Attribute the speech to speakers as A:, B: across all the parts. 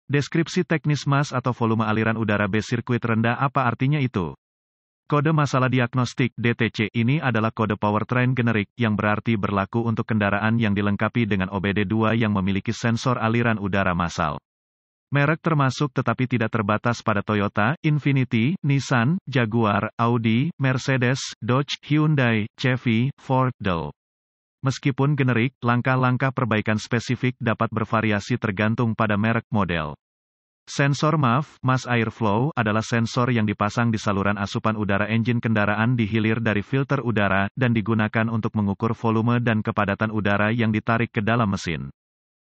A: Deskripsi teknis mass atau volume aliran udara B sirkuit rendah apa artinya itu? Kode masalah diagnostik (DTC) ini adalah kode powertrain generik yang berarti berlaku untuk kendaraan yang dilengkapi dengan OBD2 yang memiliki sensor aliran udara massal. Merek termasuk tetapi tidak terbatas pada Toyota, Infiniti, Nissan, Jaguar, Audi, Mercedes, Dodge, Hyundai, Chevy, Ford, Dell. Meskipun generik, langkah-langkah perbaikan spesifik dapat bervariasi tergantung pada merek model. Sensor MAF, Mass Airflow, adalah sensor yang dipasang di saluran asupan udara engine kendaraan di hilir dari filter udara, dan digunakan untuk mengukur volume dan kepadatan udara yang ditarik ke dalam mesin.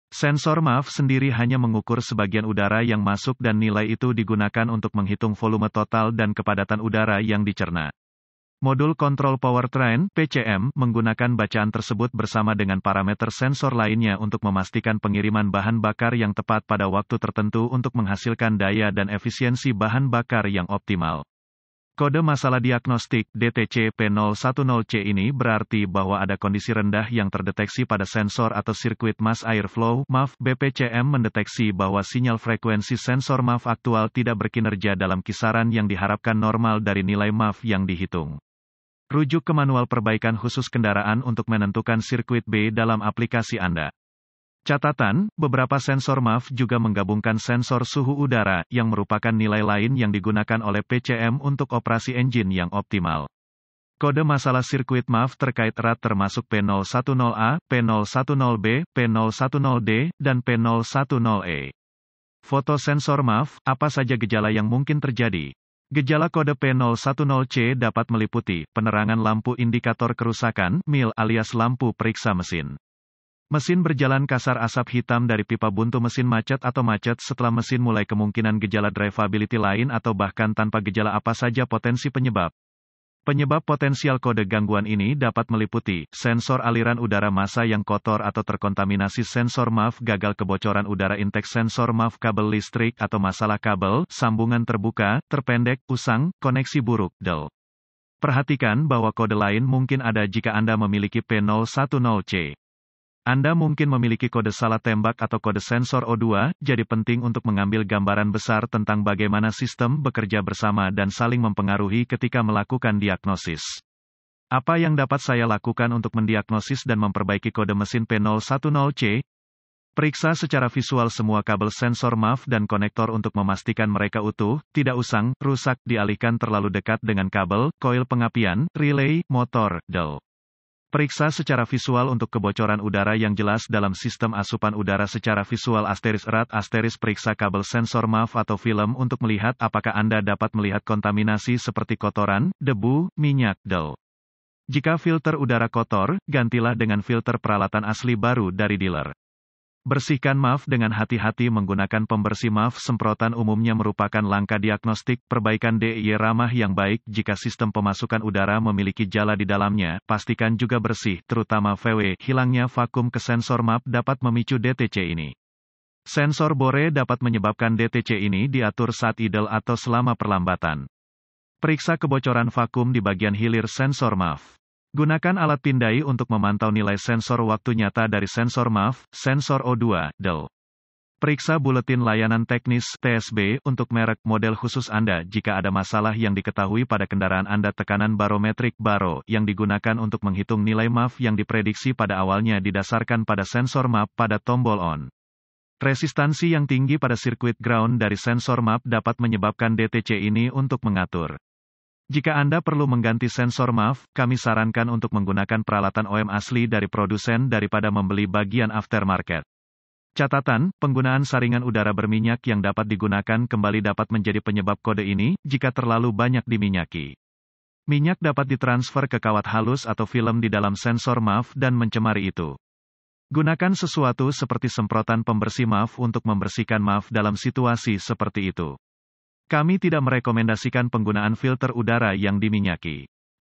A: Sensor MAF sendiri hanya mengukur sebagian udara yang masuk dan nilai itu digunakan untuk menghitung volume total dan kepadatan udara yang dicerna. Modul Kontrol Powertrain (PCM) menggunakan bacaan tersebut bersama dengan parameter sensor lainnya untuk memastikan pengiriman bahan bakar yang tepat pada waktu tertentu untuk menghasilkan daya dan efisiensi bahan bakar yang optimal. Kode masalah diagnostik (DTC) P010C ini berarti bahwa ada kondisi rendah yang terdeteksi pada sensor atau sirkuit mass airflow (MAF). BPCM mendeteksi bahwa sinyal frekuensi sensor MAF aktual tidak berkinerja dalam kisaran yang diharapkan normal dari nilai MAF yang dihitung. Rujuk ke manual perbaikan khusus kendaraan untuk menentukan sirkuit B dalam aplikasi Anda. Catatan, beberapa sensor MAF juga menggabungkan sensor suhu udara, yang merupakan nilai lain yang digunakan oleh PCM untuk operasi engine yang optimal. Kode masalah sirkuit MAF terkait erat termasuk P010A, P010B, P010D, dan P010E. Foto sensor MAF, apa saja gejala yang mungkin terjadi? Gejala kode P010C dapat meliputi penerangan lampu indikator kerusakan (MIL) alias lampu periksa mesin. Mesin berjalan kasar, asap hitam dari pipa buntu mesin macet atau macet setelah mesin mulai, kemungkinan gejala drivability lain atau bahkan tanpa gejala apa saja potensi penyebab. Penyebab potensial kode gangguan ini dapat meliputi sensor aliran udara massa yang kotor atau terkontaminasi, sensor MAF gagal, kebocoran udara intake, sensor MAF kabel listrik atau masalah kabel, sambungan terbuka, terpendek, usang, koneksi buruk, Dell. Perhatikan bahwa kode lain mungkin ada jika Anda memiliki P010C. Anda mungkin memiliki kode salah tembak atau kode sensor O2, jadi penting untuk mengambil gambaran besar tentang bagaimana sistem bekerja bersama dan saling mempengaruhi ketika melakukan diagnosis. Apa yang dapat saya lakukan untuk mendiagnosis dan memperbaiki kode mesin P010C? Periksa secara visual semua kabel sensor MAF dan konektor untuk memastikan mereka utuh, tidak usang, rusak, dialihkan terlalu dekat dengan kabel, koil pengapian, relay, motor, Dell. Periksa secara visual untuk kebocoran udara yang jelas dalam sistem asupan udara secara visual *erat*. Periksa kabel sensor MAF atau film untuk melihat apakah Anda dapat melihat kontaminasi seperti kotoran, debu, minyak, Dell. Jika filter udara kotor, gantilah dengan filter peralatan asli baru dari dealer. Bersihkan MAF dengan hati-hati menggunakan pembersih MAF semprotan, umumnya merupakan langkah diagnostik. Perbaikan DIY ramah yang baik. Jika sistem pemasukan udara memiliki jala di dalamnya, pastikan juga bersih, terutama VW. Hilangnya vakum ke sensor MAF dapat memicu DTC ini. Sensor bore dapat menyebabkan DTC ini diatur saat idle atau selama perlambatan. Periksa kebocoran vakum di bagian hilir sensor MAF. Gunakan alat pindai untuk memantau nilai sensor waktu nyata dari sensor MAF, sensor O2, Dell. Periksa buletin layanan teknis (TSB) untuk merek model khusus Anda jika ada masalah yang diketahui pada kendaraan Anda. Tekanan barometrik baro yang digunakan untuk menghitung nilai MAF yang diprediksi pada awalnya didasarkan pada sensor MAF pada tombol on. Resistansi yang tinggi pada sirkuit ground dari sensor MAF dapat menyebabkan DTC ini untuk mengatur. Jika Anda perlu mengganti sensor MAF, kami sarankan untuk menggunakan peralatan OEM asli dari produsen daripada membeli bagian aftermarket. Catatan, penggunaan saringan udara berminyak yang dapat digunakan kembali dapat menjadi penyebab kode ini, jika terlalu banyak diminyaki. Minyak dapat ditransfer ke kawat halus atau film di dalam sensor MAF dan mencemari itu. Gunakan sesuatu seperti semprotan pembersih MAF untuk membersihkan MAF dalam situasi seperti itu. Kami tidak merekomendasikan penggunaan filter udara yang diminyaki.